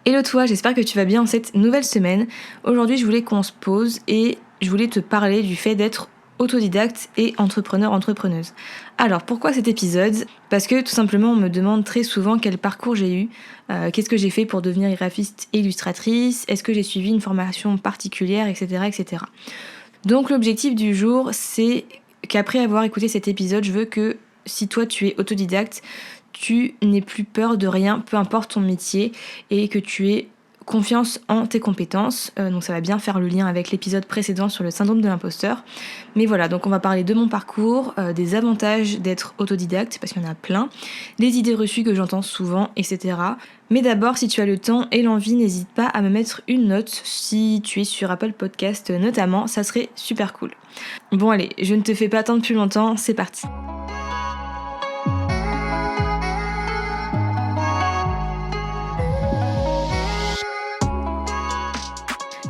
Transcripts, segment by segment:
Hello toi, j'espère que tu vas bien en cette nouvelle semaine. Aujourd'hui, je voulais qu'on se pose et je voulais te parler du fait d'être autodidacte et entrepreneuse. Alors, pourquoi cet épisode ? Parce que tout simplement, on me demande très souvent quel parcours j'ai eu, qu'est-ce que j'ai fait pour devenir graphiste et illustratrice, est-ce que j'ai suivi une formation particulière, etc., etc. Donc, l'objectif du jour, c'est qu'après avoir écouté cet épisode, je veux que si toi tu es autodidacte, tu n'aies plus peur de rien, peu importe ton métier, et que tu aies confiance en tes compétences. Donc ça va bien faire le lien avec l'épisode précédent sur le syndrome de l'imposteur. Mais voilà, donc on va parler de mon parcours, des avantages d'être autodidacte, parce qu'il y en a plein, des idées reçues que j'entends souvent, etc. Mais d'abord, si tu as le temps et l'envie, n'hésite pas à me mettre une note si tu es sur Apple Podcast notamment, ça serait super cool. Bon allez, je ne te fais pas attendre plus longtemps, c'est parti.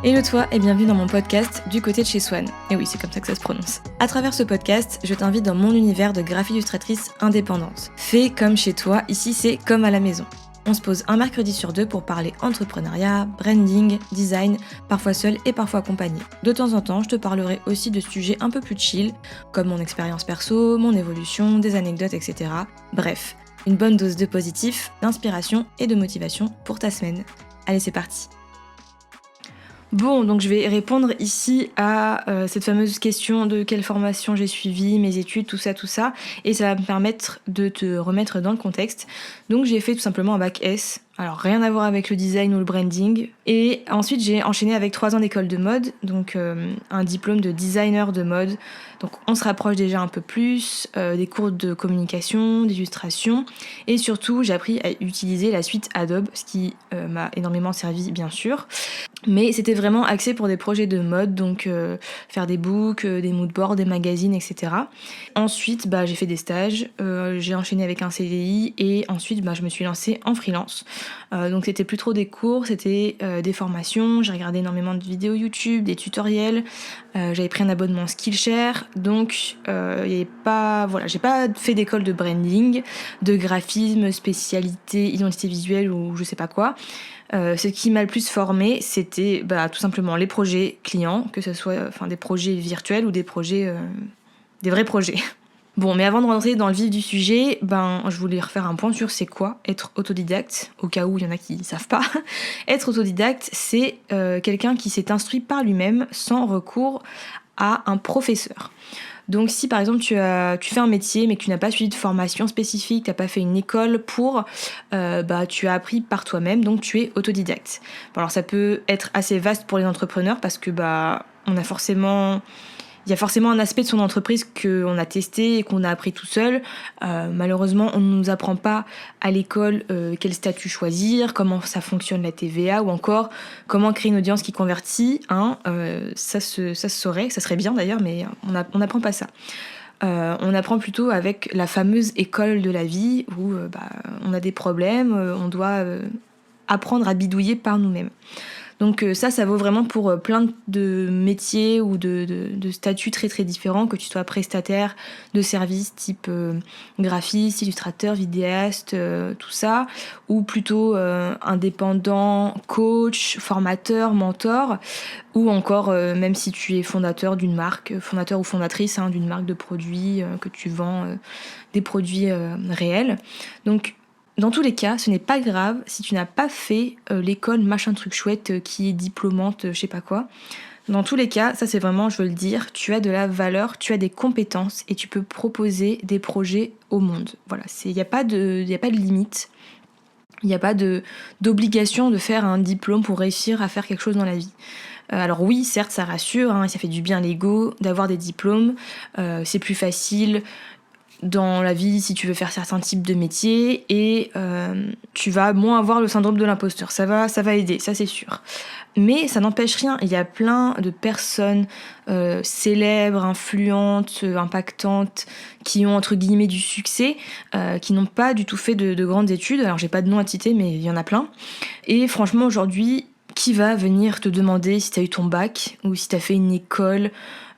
Hello toi et bienvenue dans mon podcast Du côté de chez Swan. Et oui, c'est comme ça que ça se prononce. À travers ce podcast, je t'invite dans mon univers de graphie illustratrice indépendante. Fais comme chez toi, ici c'est comme à la maison. On se pose un mercredi sur 2 pour parler entrepreneuriat, branding, design, parfois seul et parfois accompagné. De temps en temps, je te parlerai aussi de sujets un peu plus chill, comme mon expérience perso, mon évolution, des anecdotes, etc. Bref, une bonne dose de positif, d'inspiration et de motivation pour ta semaine. Allez, c'est parti. Bon, donc je vais répondre ici à cette fameuse question de quelle formation j'ai suivi, mes études, tout ça, et ça va me permettre de te remettre dans le contexte. Donc j'ai fait tout simplement un bac S, alors rien à voir avec le design ou le branding, et ensuite j'ai enchaîné avec 3 ans d'école de mode, donc un diplôme de designer de mode, donc on se rapproche déjà un peu plus, des cours de communication, d'illustration, et surtout j'ai appris à utiliser la suite Adobe, ce qui m'a énormément servi bien sûr. Mais c'était vraiment axé pour des projets de mode, donc faire des books, des moodboards, des magazines, etc. Ensuite, j'ai fait des stages, j'ai enchaîné avec un CDI et ensuite je me suis lancée en freelance. Donc c'était plus trop des cours, c'était des formations, j'ai regardé énormément de vidéos YouTube, des tutoriels, j'avais pris un abonnement Skillshare, donc j'ai pas fait d'école de branding, de graphisme, spécialité, identité visuelle ou je sais pas quoi. Ce qui m'a le plus formé, c'était tout simplement les projets clients, que ce soit des projets virtuels ou des projets, des vrais projets. Bon, mais avant de rentrer dans le vif du sujet, je voulais refaire un point sur c'est quoi être autodidacte, au cas où il y en a qui savent pas. Être autodidacte, c'est quelqu'un qui s'est instruit par lui-même sans recours à un professeur. Donc si par exemple tu fais un métier mais que tu n'as pas suivi de formation spécifique, tu n'as pas fait une école pour, tu as appris par toi-même, donc tu es autodidacte. Bon, alors ça peut être assez vaste pour les entrepreneurs parce que il y a forcément un aspect de son entreprise qu'on a testé et qu'on a appris tout seul. Malheureusement, on ne nous apprend pas à l'école quel statut choisir, comment ça fonctionne la TVA ou encore comment créer une audience qui convertit. Ça se saurait, ça serait bien d'ailleurs, mais on n'apprend pas ça. On apprend plutôt avec la fameuse école de la vie où on a des problèmes, on doit apprendre à bidouiller par nous-mêmes. Donc ça vaut vraiment pour plein de métiers ou de statuts très très différents, que tu sois prestataire de services type graphiste, illustrateur, vidéaste, tout ça, ou plutôt indépendant, coach, formateur, mentor, ou encore même si tu es fondateur d'une marque, fondateur ou fondatrice d'une marque de produits, que tu vends des produits réels. Donc dans tous les cas, ce n'est pas grave si tu n'as pas fait l'école machin truc chouette qui est diplômante, je sais pas quoi. Dans tous les cas, ça c'est vraiment, je veux le dire, tu as de la valeur, tu as des compétences et tu peux proposer des projets au monde. Voilà, il n'y a pas de limite. Il n'y a pas d'obligation de faire un diplôme pour réussir à faire quelque chose dans la vie. Alors oui, certes, ça rassure, ça fait du bien à l'ego d'avoir des diplômes, c'est plus facile dans la vie si tu veux faire certains types de métiers et tu vas moins avoir le syndrome de l'imposteur. Ça va aider, ça c'est sûr. Mais ça n'empêche rien, il y a plein de personnes célèbres, influentes, impactantes, qui ont entre guillemets du succès, qui n'ont pas du tout fait de grandes études. Alors j'ai pas de nom à citer, mais il y en a plein. Et franchement aujourd'hui, qui va venir te demander si t'as eu ton bac ou si t'as fait une école,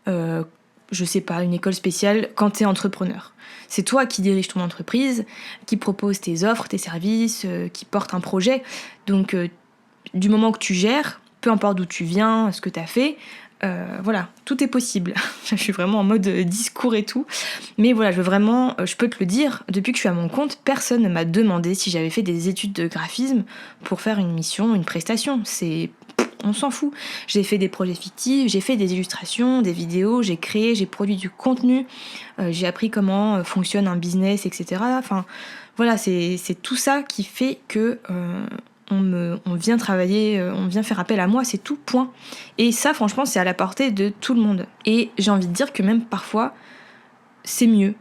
je sais pas, une école spéciale quand t'es entrepreneur. C'est toi qui dirige ton entreprise, qui propose tes offres, tes services, qui porte un projet. Donc du moment que tu gères, peu importe d'où tu viens, ce que tu as fait, voilà, tout est possible. Je suis vraiment en mode discours et tout. Mais voilà, je peux te le dire, depuis que je suis à mon compte, personne ne m'a demandé si j'avais fait des études de graphisme pour faire une mission, une prestation. On s'en fout. J'ai fait des projets fictifs, j'ai fait des illustrations, des vidéos, j'ai créé, j'ai produit du contenu, j'ai appris comment fonctionne un business, etc. Enfin, voilà, c'est tout ça qui fait que on vient travailler, on vient faire appel à moi, c'est tout, point. Et ça, franchement, c'est à la portée de tout le monde. Et j'ai envie de dire que même parfois, c'est mieux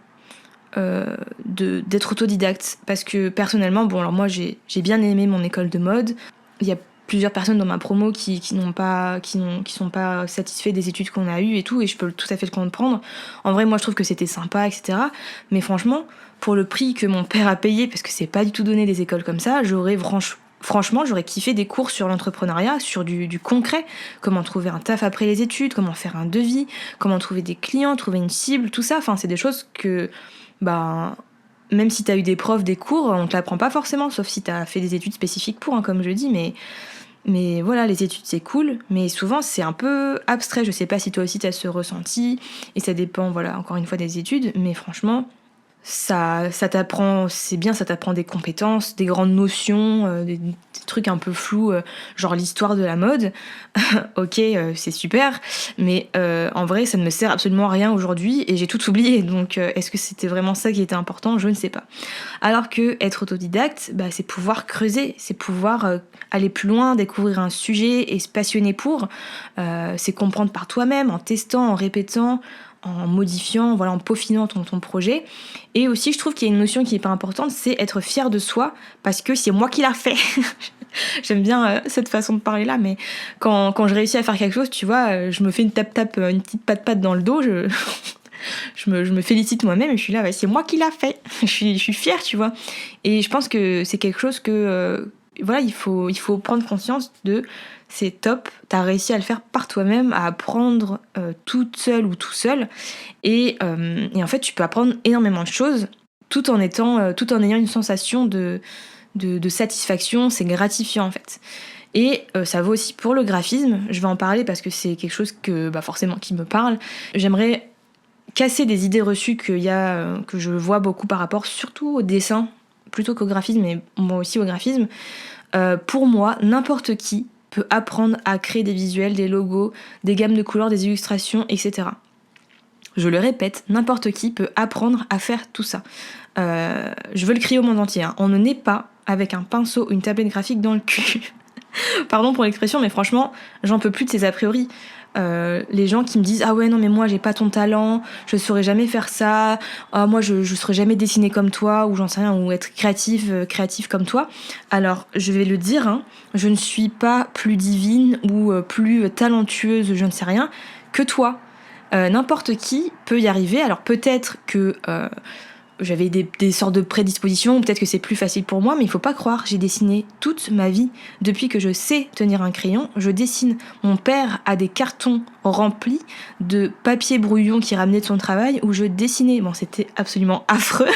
d'être autodidacte. Parce que personnellement, bon, alors moi, j'ai bien aimé mon école de mode. Il y a plusieurs personnes dans ma promo qui sont pas satisfaits des études qu'on a eues et tout, et je peux tout à fait le comprendre. En vrai, moi, je trouve que c'était sympa, etc. Mais franchement, pour le prix que mon père a payé, parce que c'est pas du tout donné des écoles comme ça, franchement, j'aurais kiffé des cours sur l'entrepreneuriat, sur du concret, comment trouver un taf après les études, comment faire un devis, comment trouver des clients, trouver une cible, tout ça. Enfin, c'est des choses que, même si t'as eu des profs, des cours, on te l'apprend pas forcément, sauf si t'as fait des études spécifiques pour, comme je dis, mais voilà, les études c'est cool, mais souvent c'est un peu abstrait. Je sais pas si toi aussi t'as ce ressenti, et ça dépend, voilà, encore une fois des études, mais franchement, ça t'apprend, c'est bien, ça t'apprend des compétences, des grandes notions, des trucs un peu flous, genre l'histoire de la mode. Ok, c'est super, mais en vrai, ça ne me sert absolument à rien aujourd'hui et j'ai tout oublié. Donc, est-ce que c'était vraiment ça qui était important ? Je ne sais pas. Alors que être autodidacte, c'est pouvoir creuser, c'est pouvoir aller plus loin, découvrir un sujet et se passionner pour. C'est comprendre par toi-même, en testant, en répétant, en modifiant, voilà, en peaufinant ton projet. Et aussi, je trouve qu'il y a une notion qui est pas importante, c'est être fier de soi, parce que c'est moi qui l'a fait. J'aime bien cette façon de parler là, mais quand je réussis à faire quelque chose, tu vois, je me fais une tape-tape, une petite patte-patte dans le dos, je me félicite moi-même et je suis là, c'est moi qui l'a fait. Je suis fière, tu vois. Et je pense que c'est quelque chose que, voilà, il faut prendre conscience de... C'est top, t'as réussi à le faire par toi-même, à apprendre toute seule ou tout seul. Et en fait, tu peux apprendre énormément de choses tout en ayant une sensation de satisfaction. C'est gratifiant en fait. Et ça vaut aussi pour le graphisme. Je vais en parler parce que c'est quelque chose que forcément qui me parle. J'aimerais casser des idées reçues que je vois beaucoup par rapport surtout au dessin, plutôt qu'au graphisme, mais moi aussi au graphisme. Pour moi, n'importe qui peut apprendre à créer des visuels, des logos, des gammes de couleurs, des illustrations, etc. Je le répète, n'importe qui peut apprendre à faire tout ça. Je veux le crier au monde entier. On ne naît pas avec un pinceau ou une tablette graphique dans le cul. Pardon pour l'expression, mais franchement, j'en peux plus de ces a priori. Les gens qui me disent « Ah ouais, non mais moi j'ai pas ton talent, je saurais jamais faire ça, ah, moi je saurais jamais dessiner comme toi, ou j'en sais rien, ou être créatif comme toi. » Alors, je vais le dire, je ne suis pas plus divine ou plus talentueuse, je ne sais rien, que toi. N'importe qui peut y arriver. Alors peut-être que j'avais des sortes de prédispositions, peut-être que c'est plus facile pour moi, mais il faut pas croire, j'ai dessiné toute ma vie. Depuis que je sais tenir un crayon, je dessine. Mon père a des cartons remplis de papier brouillon qu'il ramenait de son travail où je dessinais. Bon, c'était absolument affreux,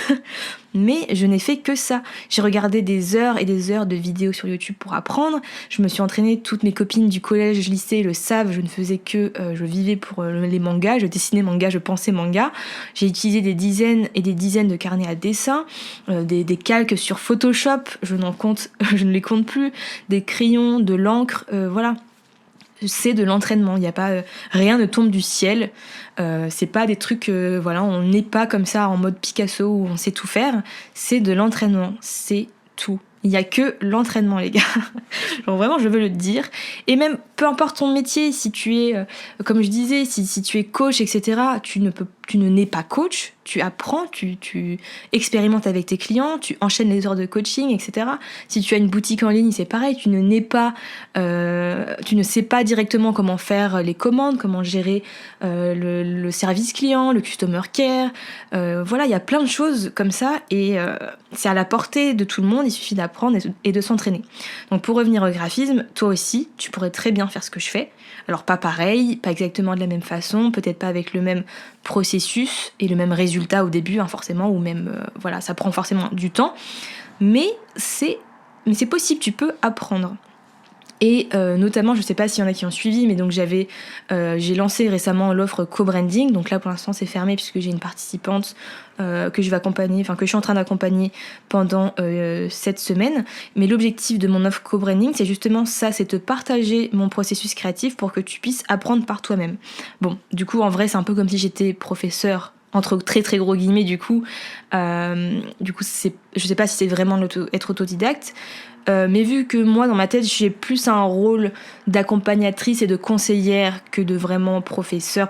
mais je n'ai fait que ça. J'ai regardé des heures et des heures de vidéos sur YouTube pour apprendre. Je me suis entraînée, toutes mes copines du collège, lycée le savent, je ne faisais que, je vivais pour les mangas, je dessinais manga, je pensais manga. J'ai utilisé des dizaines et des dizaines de carnets à dessin, des calques sur Photoshop, je ne les compte plus, des crayons, de l'encre, voilà. C'est de l'entraînement, il y a pas rien ne tombe du ciel, c'est pas des trucs voilà, on n'est pas comme ça en mode Picasso où on sait tout faire, c'est de l'entraînement, c'est tout. Il y a que l'entraînement, les gars. Genre vraiment, je veux le dire. Et même, peu importe ton métier, si tu es, comme je disais, si tu es coach, etc., tu ne nais pas coach, tu apprends, tu expérimentes avec tes clients, tu enchaînes les heures de coaching, etc. Si tu as une boutique en ligne, c'est pareil, tu ne sais pas directement comment faire les commandes, comment gérer le service client, le customer care. Voilà, il y a plein de choses comme ça et c'est à la portée de tout le monde, il suffit d'apprendre et de s'entraîner. Donc pour revenir au graphisme, toi aussi, tu pourrais très bien faire ce que je fais. Alors pas pareil, pas exactement de la même façon, peut-être pas avec le même processus et le même résultat au début, forcément, ou même, voilà, ça prend forcément du temps, mais c'est possible, tu peux apprendre. Et notamment, je sais pas s'il y en a qui ont suivi, mais donc j'ai lancé récemment l'offre co-branding. Donc là, pour l'instant, c'est fermé puisque j'ai une participante que je suis en train d'accompagner pendant cette semaine. Mais l'objectif de mon offre co-branding, c'est justement ça, c'est de partager mon processus créatif pour que tu puisses apprendre par toi-même. Bon, du coup, en vrai, c'est un peu comme si j'étais professeur, entre très très gros guillemets, du coup, je sais pas si c'est vraiment être autodidacte. Mais vu que moi, dans ma tête, j'ai plus un rôle d'accompagnatrice et de conseillère que de vraiment professeur.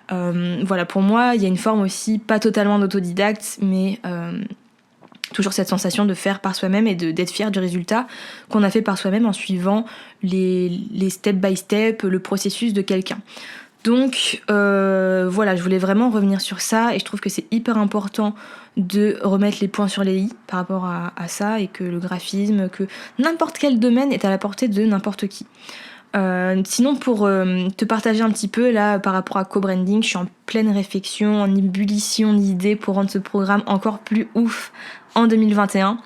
Voilà, pour moi, il y a une forme aussi, pas totalement d'autodidacte, mais toujours cette sensation de faire par soi-même et d'être fier du résultat qu'on a fait par soi-même en suivant les step by step, le processus de quelqu'un. Donc voilà, je voulais vraiment revenir sur ça et je trouve que c'est hyper important de remettre les points sur les i par rapport à ça et que le graphisme, que n'importe quel domaine est à la portée de n'importe qui. Sinon, pour te partager un petit peu là par rapport à co-branding, je suis en pleine réflexion, en ébullition d'idées pour rendre ce programme encore plus ouf en 2021.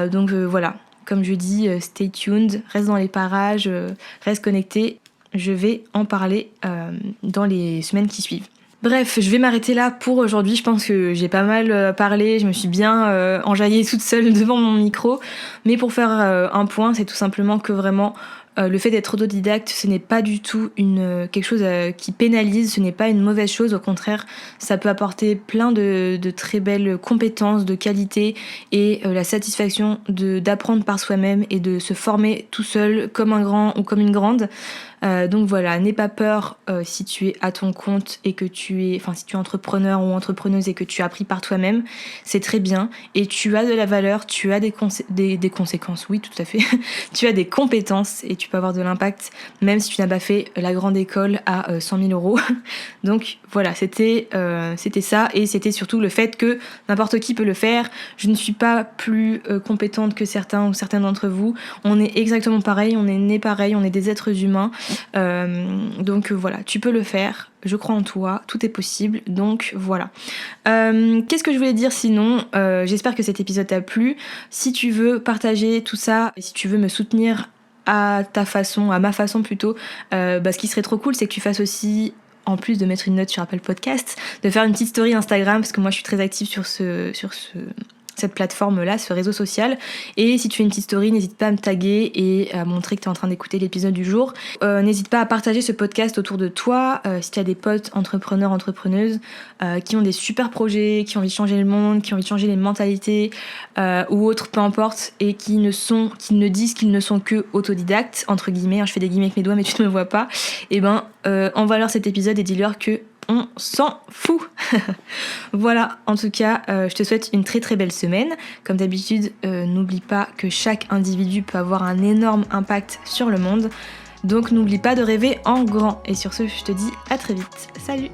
Donc voilà, comme je dis, stay tuned, reste dans les parages, reste connecté. Je vais en parler dans les semaines qui suivent. Bref, je vais m'arrêter là pour aujourd'hui. Je pense que j'ai pas mal parlé, je me suis bien enjaillée toute seule devant mon micro. Mais pour faire un point, c'est tout simplement que vraiment le fait d'être autodidacte, ce n'est pas du tout quelque chose qui pénalise, ce n'est pas une mauvaise chose. Au contraire, ça peut apporter plein de très belles compétences, de qualités et la satisfaction d'apprendre par soi-même et de se former tout seul comme un grand ou comme une grande. Donc voilà, n'aie pas peur si tu es à ton compte et que si tu es entrepreneur ou entrepreneuse et que tu as appris par toi-même, c'est très bien et tu as de la valeur, tu as des conséquences, oui tout à fait, tu as des compétences et tu peux avoir de l'impact même si tu n'as pas fait la grande école à 100 000 euros. Donc voilà, c'était ça et c'était surtout le fait que n'importe qui peut le faire. Je ne suis pas plus compétente que certains ou certaines d'entre vous, on est exactement pareil, on est nés pareil, on est des êtres humains. Donc voilà, tu peux le faire, je crois en toi, tout est possible, donc voilà. Qu'est-ce que je voulais dire sinon, j'espère que cet épisode t'a plu. Si tu veux partager tout ça, et si tu veux me soutenir à ma façon plutôt, ce qui serait trop cool, c'est que tu fasses aussi, en plus de mettre une note sur Apple Podcast, de faire une petite story Instagram, parce que moi je suis très active sur cette plateforme-là, ce réseau social. Et si tu fais une petite story, n'hésite pas à me taguer et à montrer que tu es en train d'écouter l'épisode du jour. N'hésite pas à partager ce podcast autour de toi. Si tu as des potes entrepreneurs, entrepreneuses qui ont des super projets, qui ont envie de changer le monde, qui ont envie de changer les mentalités ou autres, peu importe, et qui ne disent qu'ils ne sont que autodidactes, entre guillemets, je fais des guillemets avec mes doigts mais tu ne me vois pas, envoie-leur cet épisode et dis-leur que on s'en fout. Voilà, en tout cas, je te souhaite une très très belle semaine. Comme d'habitude, n'oublie pas que chaque individu peut avoir un énorme impact sur le monde. Donc n'oublie pas de rêver en grand. Et sur ce, je te dis à très vite. Salut!